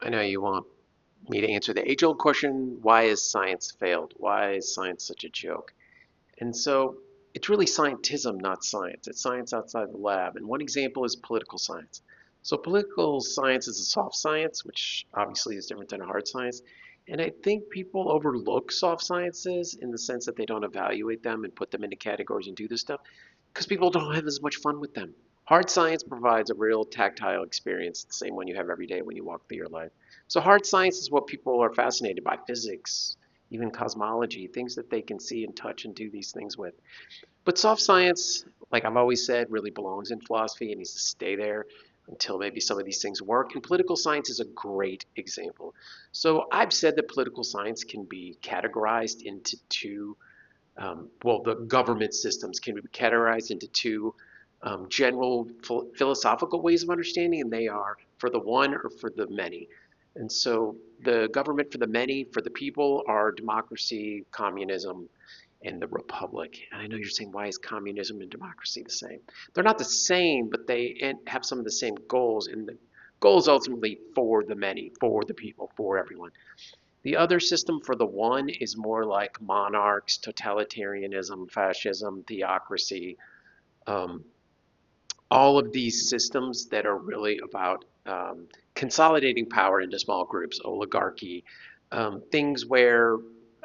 I know you want me to answer the age-old question, why has science failed? Why is science such a joke? And so it's really scientism, not science. It's science outside the lab. And one example is political science. So political science is a soft science, which obviously is different than a hard science. And I think people overlook soft sciences in the sense that they don't evaluate them and put them into categories and do this stuff because people don't have as much fun with them. Hard science provides a real tactile experience, the same one you have every day when you walk through your life. So hard science is what people are fascinated by, physics, even cosmology, things that they can see and touch and do these things with. But soft science, like I've always said, really belongs in philosophy and needs to stay there until maybe some of these things work. And political science is a great example. So I've said that political science can be categorized into two, well, the government systems can be categorized into two general philosophical ways of understanding, and they are for the one or for the many. And so the government for the many, for the people, are democracy, communism, and the republic. And I know you're saying, why is communism and democracy the same? They're not the same, but they have some of the same goals. And the goal is ultimately for the many, for the people, for everyone. The other system for the one is more like monarchs, totalitarianism, fascism, theocracy, um, all of these systems that are really about consolidating power into small groups, oligarchy, things where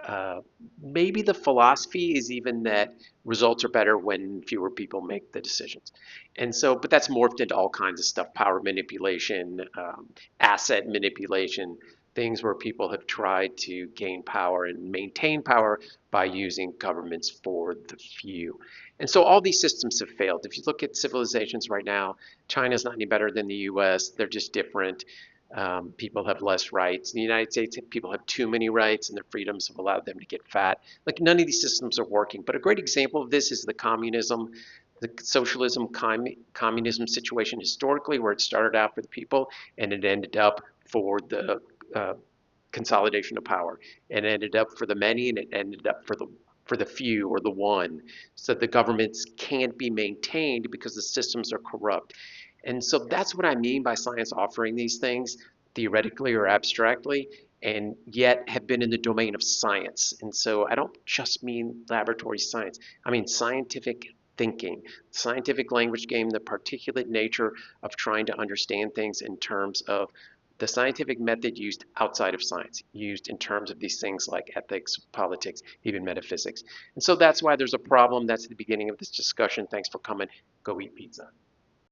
uh, maybe the philosophy is even that results are better when fewer people make the decisions. And so, but that's morphed into all kinds of stuff, power manipulation, asset manipulation, things where people have tried to gain power and maintain power by using governments for the few. And so all these systems have failed. If you look at civilizations right now, China's not any better than the US. They're just different. People have less rights. In the United States, people have too many rights, and their freedoms have allowed them to get fat. Like none of these systems are working. But a great example of this is the communism, the socialism, communism situation historically, where it started out for the people and it ended up for the uh, consolidation of power. It ended up for the many, and it ended up for the few or the one. So the governments can't be maintained because the systems are corrupt. And so that's what I mean by science offering these things theoretically or abstractly, and yet have been in the domain of science. And so I don't just mean laboratory science, I mean scientific thinking, scientific language game, the particulate nature of trying to understand things in terms of the scientific method used outside of science, used in terms of these things like ethics, politics, even metaphysics. And so that's why there's a problem. That's the beginning of this discussion. Thanks for coming. Go eat pizza.